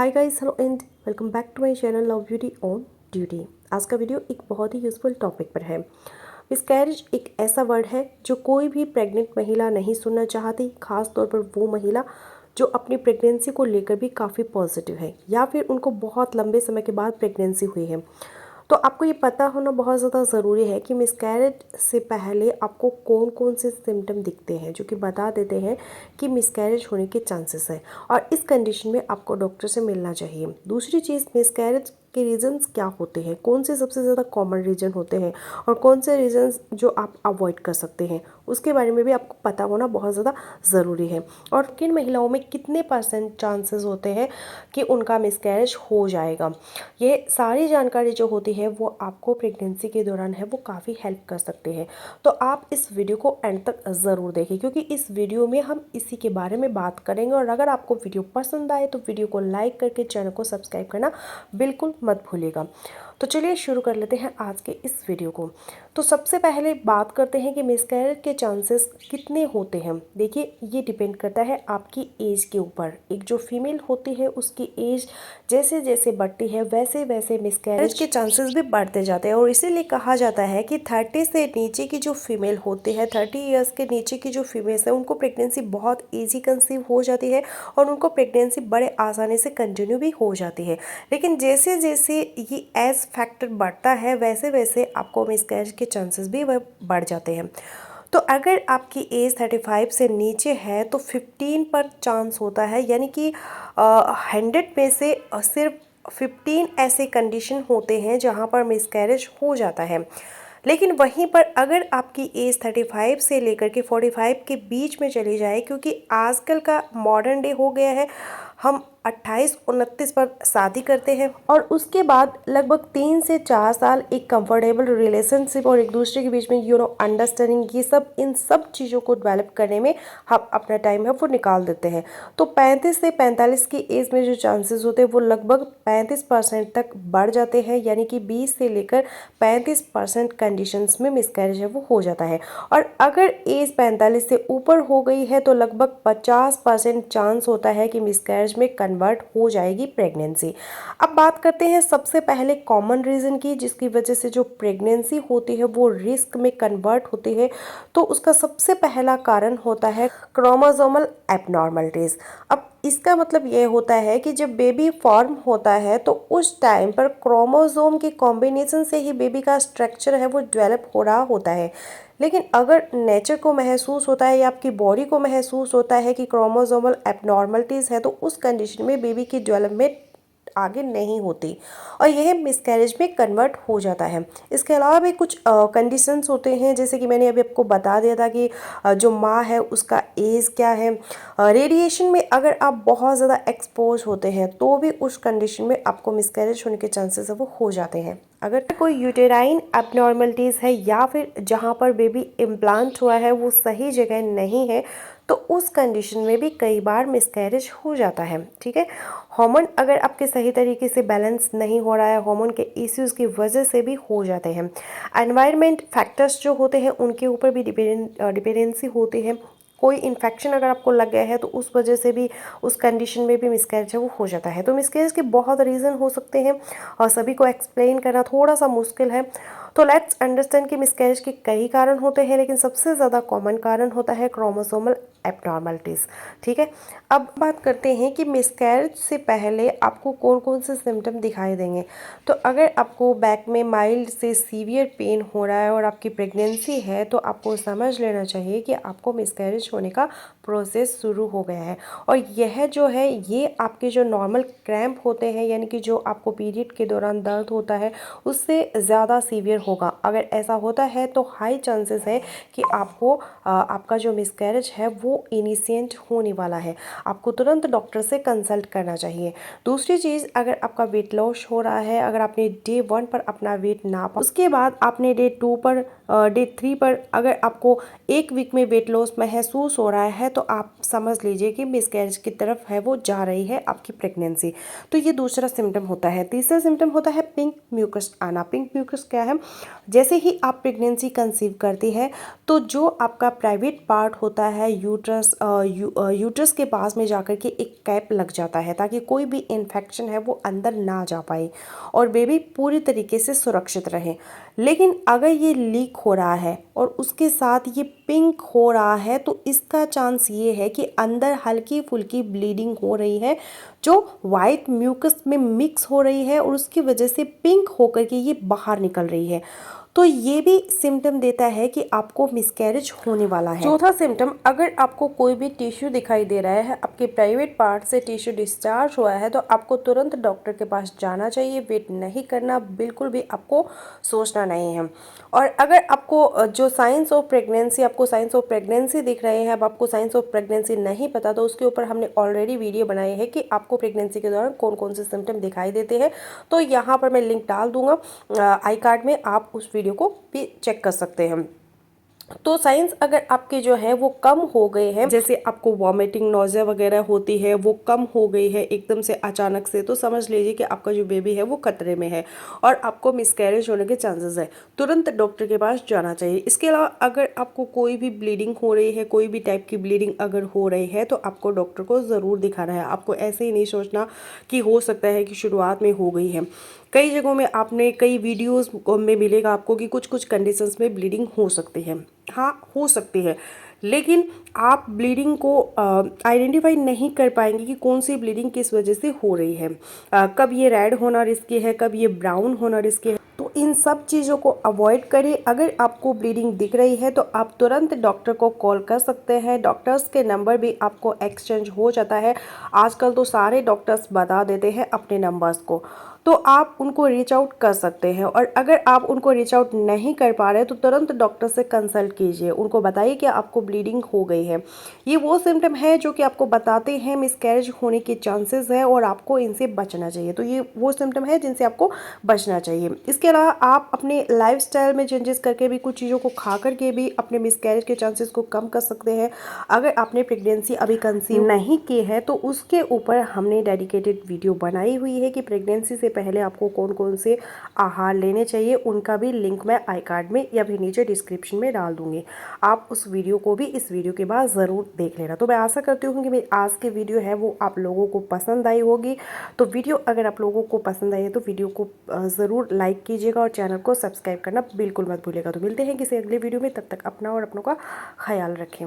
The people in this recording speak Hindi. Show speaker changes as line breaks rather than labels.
Hi guys, hello and welcome back to my channel love beauty on duty. आज का वीडियो एक बहुत ही यूज़फुल टॉपिक पर है। मिसकैरेज एक ऐसा वर्ड है जो कोई भी प्रेग्नेंट महिला नहीं सुनना चाहती, खास तौर पर वो महिला जो अपनी प्रेगनेंसी को लेकर भी काफ़ी पॉजिटिव है या फिर उनको बहुत लंबे समय के बाद प्रेगनेंसी हुई है। तो आपको ये पता होना बहुत ज़्यादा ज़रूरी है कि मिसकैरेज से पहले आपको कौन कौन से सिम्टम दिखते हैं जो कि बता देते हैं कि मिसकैरेज होने के चांसेस हैं, और इस कंडीशन में आपको डॉक्टर से मिलना चाहिए। दूसरी चीज़, मिसकैरेज के रीजंस क्या होते हैं, कौन से सबसे ज़्यादा कॉमन रीजन होते हैं और कौन से रीजंस जो आप अवॉइड कर सकते हैं, उसके बारे में भी आपको पता होना बहुत ज़्यादा ज़रूरी है। और किन महिलाओं में कितने % चांसेस होते हैं कि उनका मिसकैरेज हो जाएगा, ये सारी जानकारी जो होती है वो आपको प्रेगनेंसी के दौरान है वो काफ़ी हेल्प कर सकते हैं। तो आप इस वीडियो को एंड तक ज़रूर देखें, क्योंकि इस वीडियो में हम इसी के बारे में बात करेंगे। और अगर आपको वीडियो पसंद आए तो वीडियो को लाइक करके चैनल को सब्सक्राइब करना बिल्कुल मत भूलिएगा। तो चलिए शुरू कर लेते हैं आज के इस वीडियो को। तो सबसे पहले बात करते हैं कि मिसकैरेज के चांसेस कितने होते हैं। देखिए, ये डिपेंड करता है आपकी एज के ऊपर। एक जो फीमेल होती है उसकी एज जैसे जैसे बढ़ती है वैसे वैसे मिसकैरेज के चांसेस भी बढ़ते जाते हैं। और इसीलिए कहा जाता है कि 30 से नीचे की जो फीमेल होती है, 30 ईयर्स के नीचे की जो फीमेल्स है, उनको प्रेगनेंसी बहुत ईजी कंसीव हो जाती है और उनको प्रेगनेंसी बड़े आसानी से कंटिन्यू भी हो जाती है। लेकिन जैसे जैसे ये एज फैक्टर बढ़ता है वैसे वैसे आपको मिसकैरेज के चांसेस भी वह बढ़ जाते हैं। तो अगर आपकी एज 35 से नीचे है तो 15 पर चांस होता है, यानी कि 100 में से सिर्फ 15 ऐसे कंडीशन होते हैं जहां पर मिसकैरेज हो जाता है। लेकिन वहीं पर अगर आपकी एज 35 से लेकर के 45 के बीच में चली जाए, क्योंकि आजकल का मॉडर्न डे हो गया है, हम 28-29 पर शादी करते हैं और उसके बाद लगभग 3 से 4 साल एक कंफर्टेबल रिलेशनशिप और एक दूसरे के बीच में अंडरस्टैंडिंग, ये सब इन सब चीज़ों को डेवलप करने में हम अपना टाइम है वो निकाल देते हैं। तो 35 से 45 की एज में जो चांसेस होते हैं वो लगभग 35% तक बढ़ जाते हैं, यानी कि 20 से लेकर 35% कंडीशंस में मिसकैरेज है वो हो जाता है। और अगर एज 45 से ऊपर हो गई है तो लगभग 50% चांस होता है कि मिसकैरेज में कन्वर्ट हो जाएगी प्रेगनेंसी। अब बात करते हैं सबसे पहले कॉमन रीजन की, जिसकी वजह से जो प्रेगनेंसी होती है वो रिस्क में कन्वर्ट होती है। तो उसका सबसे पहला कारण होता है क्रोमोसोमल एबनॉर्मलिटीज। अब इसका मतलब ये होता है कि जब बेबी फॉर्म होता है तो उस टाइम पर क्रोमोसोम के कॉम्बिनेशन से ही बेबी का स्ट्रक्चर है वो डेवलप हो रहा होता है। लेकिन अगर नेचर को महसूस होता है या आपकी बॉडी को महसूस होता है कि क्रोमोसोमल एबनॉर्मलिटीज़ है, तो उस कंडीशन में बेबी की डेवलपमेंट आगे नहीं होती और यह मिसकैरेज में कन्वर्ट हो जाता है। इसके अलावा भी कुछ कंडीशंस होते हैं, जैसे कि मैंने अभी आपको बता दिया था कि जो माँ है उसका एज क्या है। रेडिएशन में अगर आप बहुत ज़्यादा एक्सपोज होते हैं तो भी उस कंडीशन में आपको मिसकैरेज होने के चांसेस है वो हो जाते हैं। अगर कोई यूटेराइन एबनॉर्मलिटीज़ है या फिर जहाँ पर बेबी इम्प्लांट हुआ है वो सही जगह नहीं है, तो उस कंडीशन में भी कई बार मिसकैरेज हो जाता है। ठीक है, हार्मोन अगर आपके सही तरीके से बैलेंस नहीं हो रहा है, हार्मोन के इश्यूज़ की वजह से भी हो जाते हैं। एनवायरनमेंट फैक्टर्स जो होते हैं उनके ऊपर भी डिपेंडेंसी होती है। कोई इन्फेक्शन अगर आपको लग गया है तो उस वजह से भी उस कंडीशन में भी मिसकैरेज है वो हो जाता है। तो मिसकैरेज के बहुत रीज़न हो सकते हैं और सभी को एक्सप्लेन करना थोड़ा सा मुश्किल है। तो लेट्स अंडरस्टैंड कि मिसकैरेज के कई कारण होते हैं, लेकिन सबसे ज़्यादा कॉमन कारण होता है क्रोमोसोमल एबनॉर्मलिटीज़। ठीक है, अब बात करते हैं कि मिसकैरेज से पहले आपको कौन कौन से सिम्टम दिखाई देंगे। तो अगर आपको बैक में माइल्ड से सीवियर पेन हो रहा है और आपकी प्रेगनेंसी है तो आपको समझ लेना चाहिए कि आपको मिसकैरेज होने का प्रोसेस शुरू हो गया है। और यह जो है ये आपके जो नॉर्मल क्रैम्प होते हैं, यानी कि जो आपको पीरियड के दौरान दर्द होता है, उससे ज़्यादा सीवियर होगा। अगर ऐसा होता है तो हाई चांसेस है कि आपको आपका जो मिसकैरेज है वो इनिशिएट होने वाला है। आपको तुरंत डॉक्टर से कंसल्ट करना चाहिए। दूसरी चीज़, अगर आपका वेट लॉस हो रहा है, अगर आपने डे 1 पर अपना वेट नापा, उसके बाद आपने डे 2 पर डे 3 पर अगर आपको एक वीक में वेट लॉस महसूस हो रहा है तो तो आप समझ लीजिए कि मिसकैरेज की तरफ है वो जा रही है आपकी प्रेगनेंसी। तो ये दूसरा सिम्टम होता है। तीसरा सिम्टम होता है पिंक म्यूकस आना। पिंक म्यूकस क्या है? जैसे ही आप प्रेगनेंसी कंसीव करती है तो जो आपका प्राइवेट पार्ट होता है यूट्रस यूट्रस के पास में जाकर के एक कैप लग जाता है ताकि कोई भी इन्फेक्शन है वो अंदर ना जा पाए और बेबी पूरी तरीके से सुरक्षित रहे। लेकिन अगर ये लीक हो रहा है और उसके साथ ये पिंक हो रहा है तो इसका चांस ये है कि अंदर हल्की फुल्की ब्लीडिंग हो रही है जो वाइट म्यूकस में मिक्स हो रही है और उसकी वजह से पिंक होकर के ये बाहर निकल रही है। तो ये भी सिम्टम देता है कि आपको मिसकैरेज होने वाला है। चौथा सिम्टम, अगर आपको कोई भी टिश्यू दिखाई दे रहा है, आपके प्राइवेट पार्ट से टिश्यू डिस्चार्ज हुआ है, तो आपको तुरंत डॉक्टर के पास जाना चाहिए। वेट नहीं करना, बिल्कुल भी आपको सोचना नहीं है। और अगर आपको जो साइंस ऑफ प्रेगनेंसी, आपको साइंस ऑफ प्रेगनेंसी दिख रहे हैं, अब आपको साइंस ऑफ प्रेगनेंसी नहीं पता, तो उसके ऊपर हमने ऑलरेडी वीडियो बनाई है कि आपको प्रेगनेंसी के दौरान कौन कौन से सिम्टम दिखाई देते हैं। तो यहाँ पर मैं लिंक डाल दूंगा आई कार्ड में, आप उस वीडियो को भी चेक कर सकते हैं। तो साइंस अगर आपके जो है वो कम हो गए हैं, जैसे आपको वॉमिटिंग नोज़िया वगैरह होती है वो कम हो गई है एकदम से अचानक से, तो समझ लीजिए कि आपका जो बेबी है वो खतरे में है और आपको मिसकैरेज होने के चांसेस है। तुरंत डॉक्टर के पास जाना चाहिए। इसके अलावा अगर आपको कोई भी ब्लीडिंग हो रही है, कोई भी टाइप की ब्लीडिंग अगर हो रही है, तो आपको डॉक्टर को ज़रूर दिखाना है। आपको ऐसे ही नहीं सोचना कि हो सकता है कि शुरुआत में हो गई है। कई जगहों में आपने कई वीडियोस में मिलेगा आपको कि कुछ कुछ कंडीशंस में ब्लीडिंग हो सकती है। हाँ, हो सकती है, लेकिन आप ब्लीडिंग को आइडेंटिफाई नहीं कर पाएंगे कि कौन सी ब्लीडिंग किस वजह से हो रही है। कब ये रेड होना रिस्की है, कब ये ब्राउन होना रिस्की है। तो इन सब चीज़ों को अवॉइड करें। अगर आपको ब्लीडिंग दिख रही है तो आप तुरंत डॉक्टर को कॉल कर सकते हैं। डॉक्टर्स के नंबर भी आपको एक्सचेंज हो जाता है। आजकल तो सारे डॉक्टर्स बता देते हैं अपने नंबर्स को, तो आप उनको रीच आउट कर सकते हैं। और अगर आप उनको रीच आउट नहीं कर पा रहे तो तुरंत डॉक्टर से कंसल्ट कीजिए। उनको बताइए कि आपको ब्लीडिंग हो गई है। ये वो सिम्टम है जो कि आपको बताते हैं मिसकैरेज होने के चांसेस है और आपको इनसे बचना चाहिए। तो ये वो सिम्टम है जिनसे आपको बचना चाहिए। इसके अलावा आप अपने लाइफस्टाइल में चेंजेस करके भी, कुछ चीज़ों को खा करके भी अपने मिसकैरेज के चांसेस को कम कर सकते हैं। अगर आपने प्रेगनेंसी अभी कंसीव नहीं की है तो उसके ऊपर हमने डेडिकेटेड वीडियो बनाई हुई है कि प्रेगनेंसी से पहले आपको कौन कौन से आहार लेने चाहिए। उनका भी लिंक मैं आई कार्ड में या फिर नीचे डिस्क्रिप्शन में डाल दूंगी। आप उस वीडियो को भी इस वीडियो के बाद ज़रूर देख लेना। तो मैं आशा करती हूँ कि मेरी आज की वीडियो है वो आप लोगों को पसंद आई होगी। तो वीडियो अगर आप लोगों को पसंद आई है तो वीडियो को ज़रूर लाइक कीजिएगा और चैनल को सब्सक्राइब करना बिल्कुल मत भूलिएगा। तो मिलते हैं किसी अगले वीडियो में, तब तक अपना और अपनों का ख्याल रखें।